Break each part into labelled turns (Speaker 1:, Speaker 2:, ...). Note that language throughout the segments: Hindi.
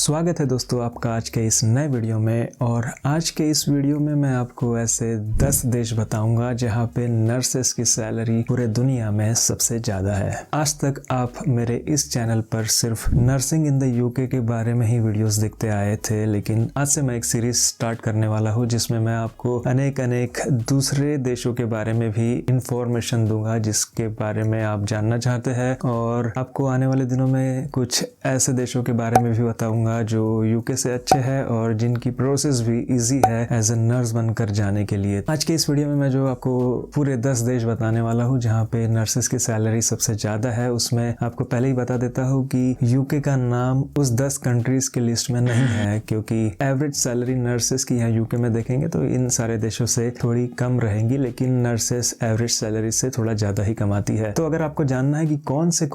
Speaker 1: स्वागत है दोस्तों आपका आज के इस नए वीडियो में। और आज के इस वीडियो में मैं आपको ऐसे 10 देश बताऊंगा जहां पे नर्सेस की सैलरी पूरे दुनिया में सबसे ज़्यादा है। आज तक आप मेरे इस चैनल पर सिर्फ नर्सिंग इन द यूके के बारे में ही वीडियोस देखते आए थे, लेकिन आज से मैं एक सीरीज स्टार्ट करने वाला हूं जिसमें मैं आपको अनेक दूसरे देशों के बारे में भी इंफॉर्मेशन दूंगा जिसके बारे में आप जानना चाहते हैं, और आपको आने वाले दिनों में कुछ ऐसे देशों के बारे में भी बताऊंगा जो यूके से अच्छे हैं और जिनकी प्रोसेस भी इजी है एज ए नर्स बनकर जाने के लिए। आज के इस वीडियो में मैं जो आपको पूरे 10 देश बताने वाला हूँ जहाँ पे नर्सेस की सैलरी सबसे ज्यादा है, उसमें आपको पहले ही बता देता हूँ कि यूके का नाम उस 10 कंट्रीज के लिस्ट में नहीं है, क्योंकि एवरेज सैलरी नर्सेस की यहाँ यूके में देखेंगे तो इन सारे देशों से थोड़ी कम रहेंगी, लेकिन नर्सेस एवरेज सैलरी से थोड़ा ज्यादा ही कमाती है। तो अगर आपको जानना है कि कौन से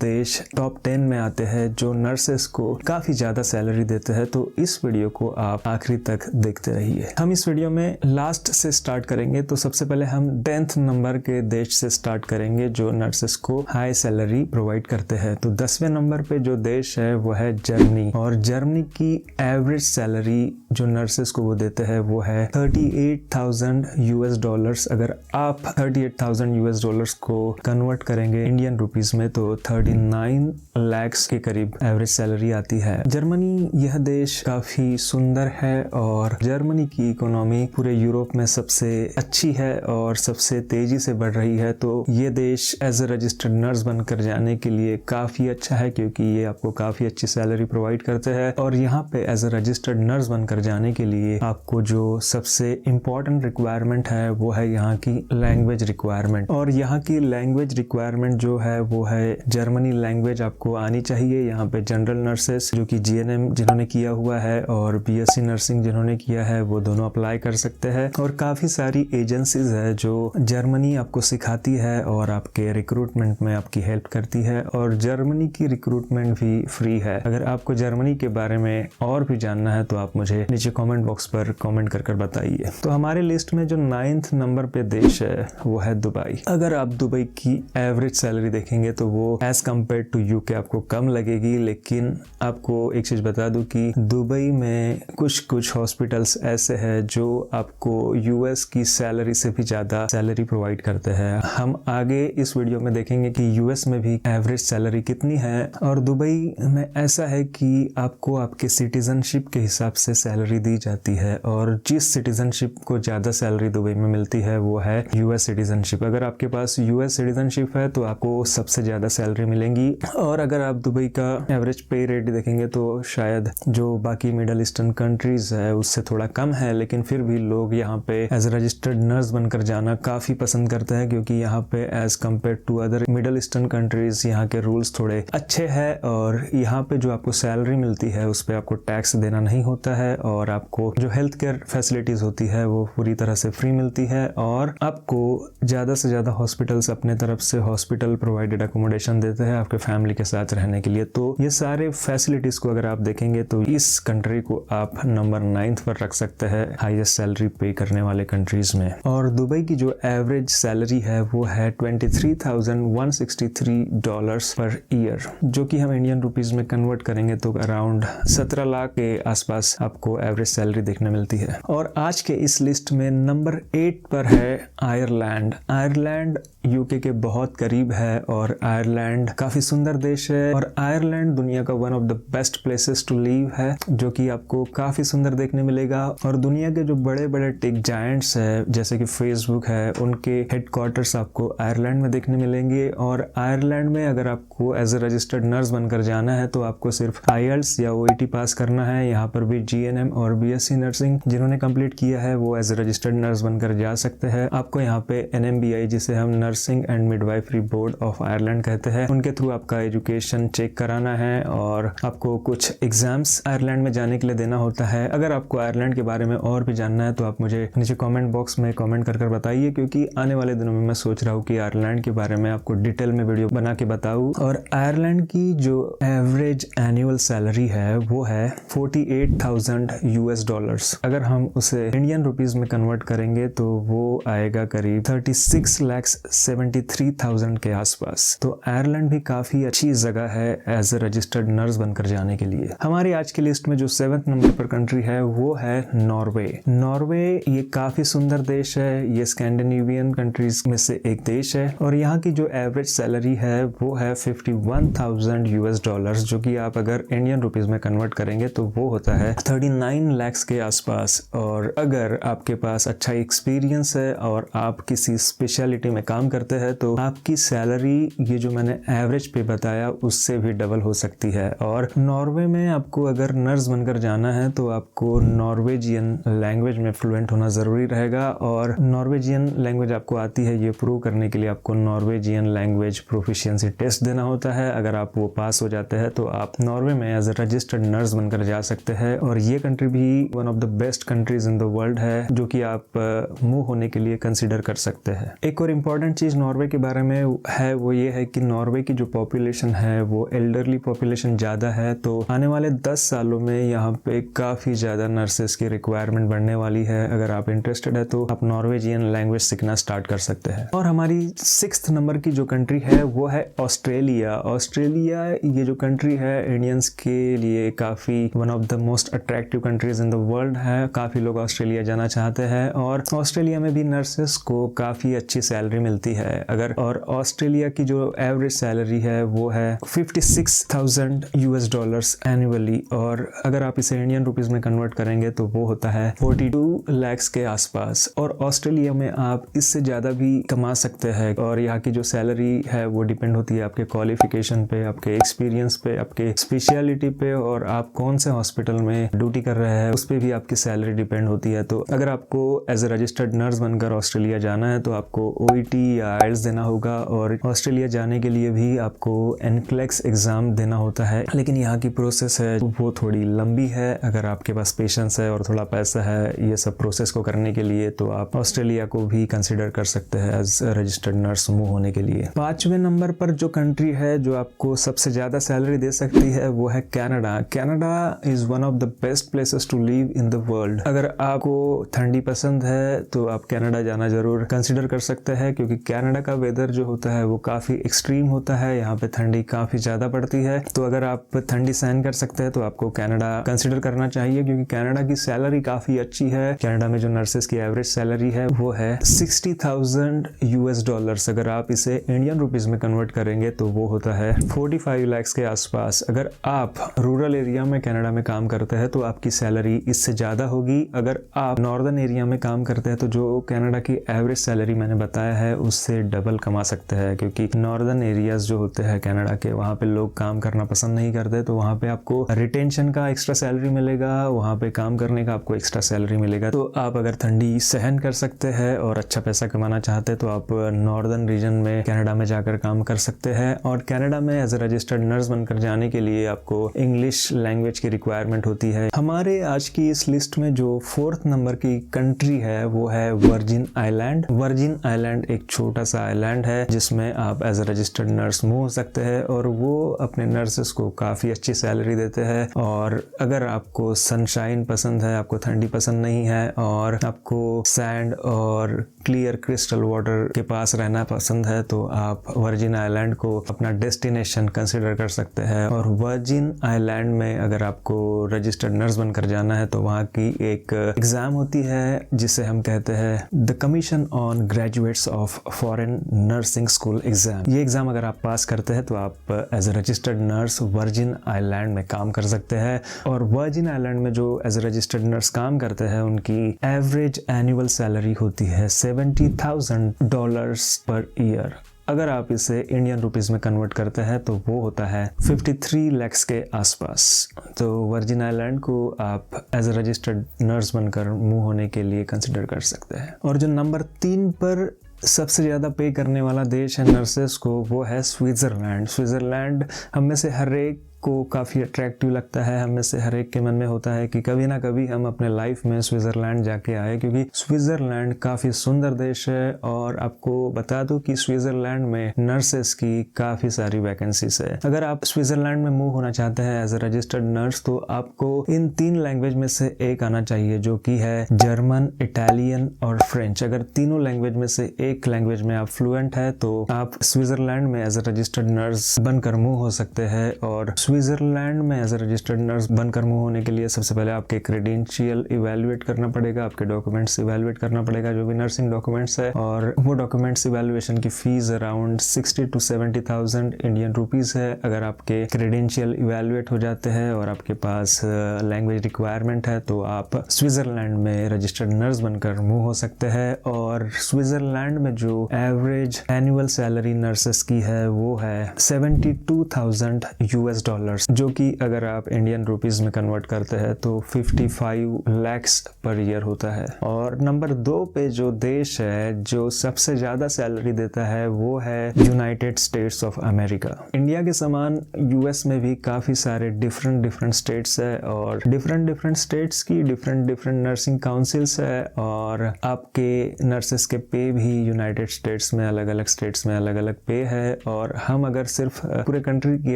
Speaker 1: देश टॉप 10 में आते हैं जो नर्सेस को काफी ज्यादा सैलरी देते हैं, तो इस वीडियो को आप आखिरी तक देखते रहिए। हम इस वीडियो में लास्ट से स्टार्ट करेंगे, तो सबसे पहले हम 10th नंबर के देश से स्टार्ट करेंगे जो नर्सेस को हाई सैलरी प्रोवाइड करते हैं। तो 10वें नंबर पे जो देश है वो है जर्मनी, और जर्मनी की एवरेज सैलरी जो नर्सेस को वो देते हैं वो है $38,000 अगर आप $38,000 को कन्वर्ट करेंगे इंडियन रुपीस में तो 39 लाख के करीब एवरेज सैलरी आती है। जर्मनी यह देश काफी सुंदर है और जर्मनी की इकोनॉमी पूरे यूरोप में सबसे अच्छी है और सबसे तेजी से बढ़ रही है। तो ये देश एज ए रजिस्टर्ड नर्स बनकर जाने के लिए काफी अच्छा है, क्योंकि ये आपको काफी अच्छी सैलरी प्रोवाइड करते हैं। और यहाँ पे एज ए रजिस्टर्ड नर्स बनकर जाने के लिए आपको जो सबसे इम्पोर्टेंट रिक्वायरमेंट है वो है यहाँ की लैंग्वेज रिक्वायरमेंट। और यहाँ की लैंग्वेज रिक्वायरमेंट जो है वो है जर्मनी लैंग्वेज आपको आनी चाहिए। यहाँ पे जनरल नर्सेस जो कि जीएनएम जिन्होंने किया हुआ है और बीएससी नर्सिंग जिन्होंने किया है वो दोनों अप्लाई कर सकते हैं। और काफी सारी एजेंसीज है जो जर्मनी आपको सिखाती है और आपके रिक्रूटमेंट में आपकी हेल्प करती है, और जर्मनी की रिक्रूटमेंट भी फ्री है। अगर आपको जर्मनी के बारे में और भी जानना है तो आप मुझे नीचे कमेंट बॉक्स पर कमेंट कर बताइए। तो हमारे लिस्ट में जो 9th नंबर पे देश है वो है दुबई। अगर आप दुबई की एवरेज सैलरी देखेंगे तो वो एज कम्पेयर टू यूके आपको कम लगेगी, लेकिन आपको एक चीज बता दूं कि दुबई में कुछ हॉस्पिटल्स ऐसे हैं जो आपको यूएस की सैलरी से भी ज्यादा सैलरी प्रोवाइड करते हैं। हम आगे इस वीडियो में देखेंगे कि यूएस में भी एवरेज सैलरी कितनी है, और दुबई में ऐसा है कि आपको आपके सिटीजनशिप के हिसाब से सैलरी दी जाती है, और जिस सिटीजनशिप को ज्यादा सैलरी दुबई में मिलती है वो है यूएस सिटीजनशिप। अगर आपके पास यूएस सिटीजनशिप है तो आपको सबसे ज्यादा सैलरी मिलेंगी। और अगर आप दुबई का एवरेज पे रेट देखेंगे तो शायद जो बाकी मिडल ईस्टर्न कंट्रीज है उससे थोड़ा कम है, लेकिन फिर भी लोग यहाँ पे एज रजिस्टर्ड नर्स बनकर जाना काफी पसंद करते हैं, क्योंकि यहाँ पे as compare to other middle eastern countries यहाँ के रूल्स थोड़े अच्छे हैं, और यहाँ पे जो आपको सैलरी मिलती है उस पर आपको टैक्स देना नहीं होता है, और आपको जो हेल्थ केयर फैसिलिटीज होती है वो पूरी तरह से फ्री मिलती है, और आपको ज्यादा से ज्यादा हॉस्पिटल्स अपने तरफ से हॉस्पिटल प्रोवाइडेड अकोमोडेशन देते हैं आपके फैमिली के साथ रहने के लिए। तो ये सारे फैसिलिटीज को अगर आप देखेंगे तो इस कंट्री को आप नंबर 9th पर रख सकते हैं हाईएस्ट सैलरी पे करने वाले कंट्रीज में। और दुबई की जो एवरेज सैलरी है वो है $23,163 पर ईयर, जो कि हम इंडियन रुपीज में कन्वर्ट करेंगे तो अराउंड 17 लाख के आसपास आपको एवरेज सैलरी देखने मिलती है। और आज के इस लिस्ट में नंबर 8 पर है आयरलैंड। आयरलैंड यूके के बहुत करीब है और आयरलैंड काफी सुंदर देश है, और आयरलैंड दुनिया का one of the best places to live है, जो कि आपको काफी सुंदर देखने मिलेगा। और दुनिया के जो बड़े बड़े टेक जायंट्स है जैसे कि फेसबुक है, उनके हेडक्वार्टर्स आपको आयरलैंड में देखने मिलेंगे। और आयरलैंड में अगर आपको एज ए रजिस्टर्ड नर्स बनकर जाना है तो आपको सिर्फ IELTS या OET पास करना है। यहाँ पर भी GNM और BSc नर्सिंग जिन्होंने कंप्लीट किया है वो एज ए रजिस्टर्ड नर्स बनकर जा सकते हैं। आपको यहाँ पे NMBI जिसे हम nursing and midwifery board of Ireland कहते हैं, उनके थ्रू आपका एजुकेशन चेक कराना है, और आपको कुछ एग्जाम्स आयरलैंड में जाने के लिए देना होता है। अगर आपको आयरलैंड के बारे में और भी जानना है तो आप मुझे नीचे कमेंट बॉक्स में कमेंट कर बताइए, क्योंकि आने वाले दिनों में मैं सोच रहा हूँ कि आयरलैंड के बारे में आपको डिटेल में वीडियो बना के बताऊँ। और आयरलैंड की जो एवरेज एनुअल सैलरी है वो है $48,000। अगर हम उसे इंडियन रुपीज में कन्वर्ट करेंगे तो वो आएगा करीब 36 लाख 73,000 के आसपास। तो आयरलैंड भी काफ़ी अच्छी जगह है एज ए रजिस्टर्ड नर्स बनकर जाने के लिए। हमारी आज की लिस्ट में जो 7th नंबर पर कंट्री है वो है नॉर्वे। नॉर्वे ये काफ़ी सुंदर देश है, ये स्कैंडिनेवियन कंट्रीज में से एक देश है और यहाँ की जो एवरेज सैलरी है वो है 51,000 यूएस डॉलर्स, जो कि आप अगर इंडियन रुपीस में कन्वर्ट करेंगे तो वो होता है 39 लाख के आसपास। और अगर आपके पास अच्छा एक्सपीरियंस है और आप किसी स्पेशलिटी में काम करते हैं तो आपकी सैलरी ये जो मैंने एवरेज पे बताया उससे भी डबल हो सकती है। और नॉर्वे में आपको अगर नर्स बनकर जाना है तो आपको नॉर्वेजियन लैंग्वेज में फ्लुएंट होना ज़रूरी रहेगा और नॉर्वेजियन लैंग्वेज आपको आती है ये प्रूव करने के लिए आपको नॉर्वेजियन लैंग्वेज प्रोफिशिएंसी टेस्ट देना होता है। अगर आप वो पास हो जाते हैं तो आप नॉर्वे में एज ए रजिस्टर्ड नर्स बनकर जा सकते हैं और ये कंट्री भी one of the best countries in the world है जो कि आप मूव होने के लिए कंसिडर कर सकते हैं। एक और इम्पॉर्टेंट चीज़ नॉर्वे के बारे में है वो ये है कि नॉर्वे की जो पॉपुलेशन है वो एल्डरली पॉपुलेशन ज़्यादा है, तो आने वाले 10 सालों में यहाँ पे काफ़ी ज़्यादा नर्सेस की रिक्वायरमेंट बढ़ने वाली है। अगर आप इंटरेस्टेड है तो आप नॉर्वेजियन लैंग्वेज सीखना स्टार्ट कर सकते हैं। और हमारी 6th नंबर की जो कंट्री है वो है ऑस्ट्रेलिया। ऑस्ट्रेलिया ये जो कंट्री है इंडियंस के लिए काफ़ी one of the most attractive countries in the world है। काफ़ी लोग ऑस्ट्रेलिया जाना चाहते हैं और ऑस्ट्रेलिया में भी नर्सेस को काफ़ी अच्छी सैलरी मिलती है। और ऑस्ट्रेलिया की जो एवरेज सैलरी है वो है 56,000 यूएस डॉलर्स एनुअली और अगर आप इसे इंडियन रुपीस में कन्वर्ट करेंगे तो वो होता है 42 लाख के आसपास। और ऑस्ट्रेलिया में आप इससे ज़्यादा भी कमा सकते हैं और यहाँ की जो सैलरी है वो डिपेंड होती है आपके क्वालिफिकेशन पे, आपके एक्सपीरियंस पे, आपके स्पेशलिटी पे और आप कौन से हॉस्पिटल में ड्यूटी कर रहे हैं उस पर भी आपकी सैलरी डिपेंड होती है। तो अगर आपको एज ए रजिस्टर्ड नर्स बनकर ऑस्ट्रेलिया जाना है तो आपको OET या IELTS देना होगा और ऑस्ट्रेलिया जाने के लिए भी आपको NCLEX एग्जाम देना होता है, लेकिन यहाँ की प्रोसेस है वो थोड़ी लंबी है। अगर आपके पास पेशेंस है और थोड़ा पैसा है ये सब प्रोसेस को करने के लिए तो आप ऑस्ट्रेलिया को भी कंसिडर कर सकते हैं एज रजिस्टर्ड नर्स मूव होने के लिए। 5वें नंबर पर जो कंट्री है जो आपको सबसे ज़्यादा सैलरी दे सकती है वो है Canada. Canada is one of the best places to live in the world. अगर आपको ठंडी पसंद है तो आप कनाडा जाना ज़रूर कंसिडर कर सकते हैं क्योंकि कनाडा का वेदर जो होता है वो काफ़ी एक्सट्रीम होता है। यहाँ पे ठंडी काफ़ी ज़्यादा पड़ती है, तो अगर आप ठंडी सहन कर सकते हैं तो आपको कनाडा कंसिडर करना चाहिए क्योंकि कनाडा की सैलरी काफ़ी अच्छी है। कनाडा में जो नर्सेस की एवरेज सैलरी है वो है 60,000 यूएस डॉलर्स। अगर आप इसे इंडियन रुपीस में कन्वर्ट करेंगे तो वो होता है 45 लाख के आसपास। अगर आप रूरल एरिया में कनाडा में काम करते हैं तो आपकी सैलरी इससे ज़्यादा होगी। अगर आप नॉर्दर्न एरिया में काम करते हैं तो जो कनाडा की एवरेज सैलरी मैंने बताया है उससे डबल कमा सकते हैं क्योंकि नॉर्दर्न एरियाज जो होते हैं कनाडा के वहाँ पे लोग काम करना पसंद नहीं करते, तो वहाँ पे आपको रिटेंशन का एक्स्ट्रा सैलरी मिलेगा, वहाँ पे काम करने का आपको एक्स्ट्रा सैलरी मिलेगा। तो आप अगर ठंडी सहन कर सकते हैं और अच्छा पैसा कमाना चाहते हैं तो आप नॉर्दर्न रीजन में कनाडा में जाकर काम कर सकते हैं। और कनाडा में एज ए रजिस्टर्ड नर्स बनकर जाने के लिए आपको इंग्लिश लैंग्वेज की रिक्वायरमेंट होती है। हमारे आज की इस लिस्ट में जो 4th नंबर की कंट्री है वो है वर्जिन आइलैंड। वर्जिन आइलैंड एक छोटा सा आइलैंड है जिसमें आप as a registered nurse move हो सकते हैं और वो अपने नर्सेस को काफ़ी अच्छी सैलरी देते हैं। और अगर आपको सनशाइन पसंद है, आपको ठंडी पसंद नहीं है और आपको सैंड और क्लियर क्रिस्टल वाटर के पास रहना पसंद है तो आप वर्जिन आइलैंड को अपना डेस्टिनेशन कंसिडर कर सकते हैं। और वर्जिन आइलैंड में अगर आपको रजिस्टर्ड नर्स बनकर जाना है तो वहाँ की एक एग्ज़ाम होती है जिसे हम कहते हैं the commission on graduates of foreign nursing school exam. ये एग्ज़ाम अगर आप पास करते हैं तो आप as a registered nurse Virgin Island में काम कर सकते हैं। और वर्जिन आइलैंड में जो एज ए रजिस्टर्ड नर्स काम करते हैं उनकी एवरेज एनुअल सैलरी होती है $70,000 पर ईयर। अगर आप इसे इंडियन रुपीस में कन्वर्ट करते हैं तो वो होता है 53 लाख के आसपास। तो वर्जिन आइलैंड को आप एज ए रजिस्टर्ड नर्स बनकर मूव होने के लिए कंसिडर कर सकते हैं। और जो नंबर 3 पर सबसे ज़्यादा पे करने वाला देश है नर्सेस को वो है स्विट्ज़रलैंड। स्विट्ज़रलैंड हम में से हर एक को काफ़ी अट्रैक्टिव लगता है। हम में से हर एक के मन में होता है कि कभी ना कभी हम अपने लाइफ में स्विट्ज़रलैंड जाके आए, क्योंकि स्विट्ज़रलैंड काफ़ी सुंदर देश है। और आपको बता दूं कि स्विट्ज़रलैंड में नर्सेस की काफ़ी सारी वैकेंसीज है। अगर आप स्विट्ज़रलैंड में मूव होना चाहते हैं एज ए रजिस्टर्ड नर्स, तो आपको इन 3 लैंग्वेज में से एक आना चाहिए, जो कि है जर्मन, इटालियन और फ्रेंच। अगर तीनों लैंग्वेज में से एक लैंग्वेज में आप फ्लुएंट है तो आप स्विट्ज़रलैंड में एज ए रजिस्टर्ड नर्स बनकर मूव हो सकते हैं। और स्विट्ज़रलैंड में एज ए रजिस्टर्ड नर्स बनकर मूव होने के लिए सबसे पहले आपके क्रेडेंशियल इवैल्यूएट करना पड़ेगा, आपके डॉक्यूमेंट्स इवैल्यूएट करना पड़ेगा, जो भी नर्सिंग डॉक्यूमेंट्स है। और वो डॉक्यूमेंट्स इवैल्यूएशन की fees around 60 to 70,000 Indian rupees है। अगर आपके क्रेडेंशियल इवैल्यूएट हो जाते हैं और आपके पास लैंग्वेज रिक्वायरमेंट है तो आप स्विट्ज़रलैंड में रजिस्टर्ड नर्स बनकर मूव हो सकते हैं। और स्विट्ज़रलैंड में जो एवरेज एनुअल सैलरी नर्सेस की है वो है $72,000, जो कि अगर आप इंडियन रुपीज में कन्वर्ट करते हैं तो 55 lakhs पर ईयर होता है। और नंबर 2 पे जो देश है जो सबसे ज्यादा सैलरी देता है वो है United states of America. India के समान यूएस में भी काफी सारे डिफरेंट स्टेट्स है और डिफरेंट स्टेट्स की डिफरेंट नर्सिंग काउंसिल्स है। और आपके नर्सेस के पे भी यूनाइटेड स्टेट्स में अलग अलग स्टेट्स में अलग अलग पे है। और हम अगर सिर्फ पूरे कंट्री की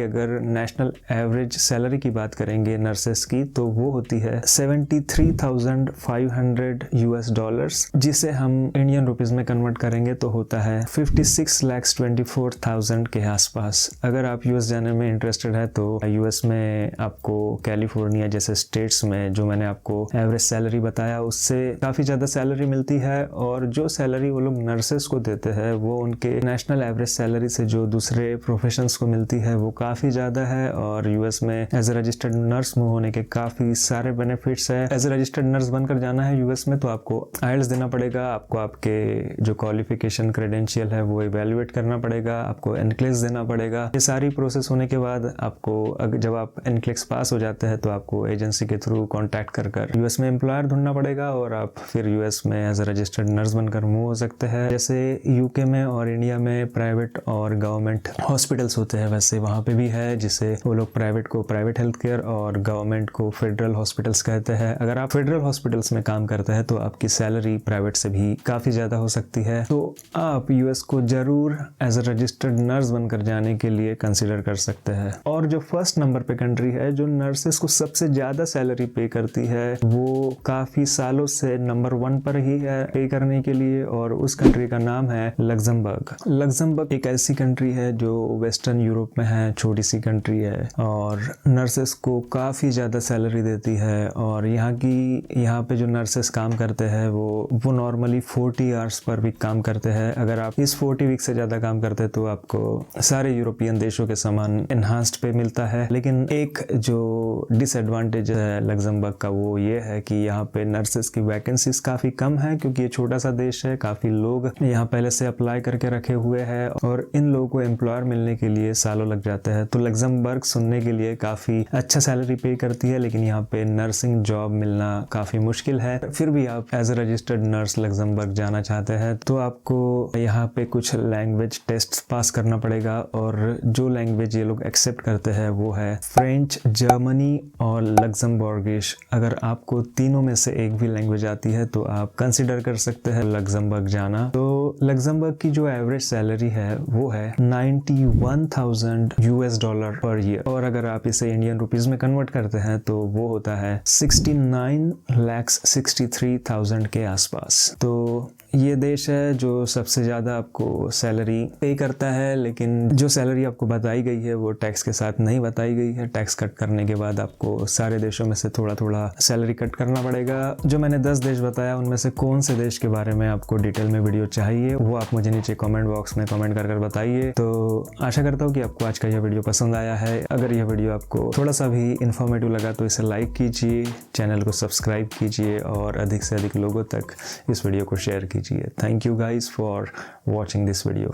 Speaker 1: अगर नेशनल एवरेज सैलरी की बात करेंगे नर्सेस की तो वो होती है $73,500, जिसे हम इंडियन रुपीज में कन्वर्ट करेंगे तो होता है 56,24,000 के आसपास। अगर आप यूएस जाने में इंटरेस्टेड है तो यूएस में आपको कैलिफोर्निया जैसे स्टेट्स में जो मैंने आपको एवरेज सैलरी बताया उससे काफी ज्यादा सैलरी मिलती है। और जो सैलरी वो लोग नर्सेस को देते हैं वो उनके नेशनल एवरेज सैलरी से जो दूसरे प्रोफेशंस को मिलती है वो काफी ज्यादा है। और यूएस में as a registered nurse move होने के काफी सारे बेनिफिट्स है। एज ए रजिस्टर्ड नर्स बनकर जाना है यूएस में तो आपको आइल्स देना पड़ेगा, आपको आपके जो क्वालिफिकेशन क्रेडेंशियल है वो इवैल्यूएट करना पड़ेगा, आपको एनक्लेक्स देना पड़ेगा। ये सारी प्रोसेस होने के बाद आपको जब आप एनक्लेक्स पास हो जाते हैं तो आपको एजेंसी के थ्रू कॉन्टैक्ट कर यूएस में एम्प्लॉयर ढूंढना पड़ेगा और आप फिर यूएस में एज ए रजिस्टर्ड नर्स बनकर मूव हो सकते हैं। जैसे यूके में और इंडिया में प्राइवेट और गवर्नमेंट हॉस्पिटल्स होते हैं वैसे वहाँ पे भी है, जिसे वो लोग प्राइवेट को प्राइवेट हेल्थ केयर और गवर्नमेंट को फेडरल हॉस्पिटल्स कहते हैं। अगर आप फेडरल हॉस्पिटल्स में काम करते हैं तो आपकी सैलरी प्राइवेट से भी काफी ज्यादा हो सकती है। तो आप यूएस को जरूर एज ए रजिस्टर्ड नर्स बनकर जाने के लिए कंसिडर कर सकते हैं। और जो फर्स्ट नंबर पे कंट्री है जो नर्सेस को सबसे ज्यादा सैलरी पे करती है वो काफी सालों से नंबर 1 पर ही है पे करने के लिए, और उस कंट्री का नाम है लग्जमबर्ग। लग्जमबर्ग एक ऐसी कंट्री है जो वेस्टर्न यूरोप में है, छोटी सी कंट्री है और नर्सेस को काफी ज्यादा सैलरी देती है। और यहाँ पे जो नर्सेस काम करते हैं वो नॉर्मली 40 आवर्स पर वीक काम करते हैं। अगर आप इस 40 वीक से ज्यादा काम करते हैं तो आपको सारे यूरोपियन देशों के समान एनहांस्ड पे मिलता है। लेकिन एक जो डिसएडवांटेज है लग्जमबर्ग का वो ये है कि यहाँ पे नर्सेस की वैकेंसीज काफी कम है, क्योंकि ये छोटा सा देश है, काफी लोग यहाँ पहले से अप्लाई करके रखे हुए हैं और इन लोगों को एम्प्लॉयर मिलने के लिए सालों लग जाते हैं। तो लग्जमबर्ग सुनने के लिए काफी अच्छा सैलरी पे करती है, लेकिन यहाँ पे नर्सिंग जॉब मिलना काफी मुश्किल है। फिर भी आप as a registered nurse Luxembourg जाना चाहते हैं तो आपको यहाँ पे कुछ लैंग्वेज टेस्ट पास करना पड़ेगा। और जो लैंग्वेज ये लोग एक्सेप्ट करते हैं वो है फ्रेंच, जर्मनी और लग्जमबर्गिश। अगर आपको तीनों में से एक भी लैंग्वेज आती है तो आप कंसिडर कर सकते हैं लग्जमबर्ग जाना। तो लग्जमबर्ग की जो एवरेज सैलरी है वो है $91,000 पर ईयर, और अगर आप इसे इंडियन रुपीज में कन्वर्ट करते हैं तो वो होता है 69,63,000 के आसपास। तो ये देश है जो सबसे ज़्यादा आपको सैलरी पे करता है, लेकिन जो सैलरी आपको बताई गई है वो टैक्स के साथ नहीं बताई गई है। टैक्स कट करने के बाद आपको सारे देशों में से थोड़ा थोड़ा सैलरी कट करना पड़ेगा। जो मैंने 10 देश बताया उनमें से कौन से देश के बारे में आपको डिटेल में वीडियो चाहिए वो आप मुझे नीचे कमेंट बॉक्स में कमेंट कर बताइए। तो आशा करता हूँ कि आपको आज का यह वीडियो पसंद आया है। अगर यह वीडियो आपको थोड़ा सा भी इन्फॉर्मेटिव लगा तो इसे लाइक कीजिए, चैनल को सब्सक्राइब कीजिए और अधिक से अधिक लोगों तक इस वीडियो को शेयर कीजिए। Thank you guys for watching this video.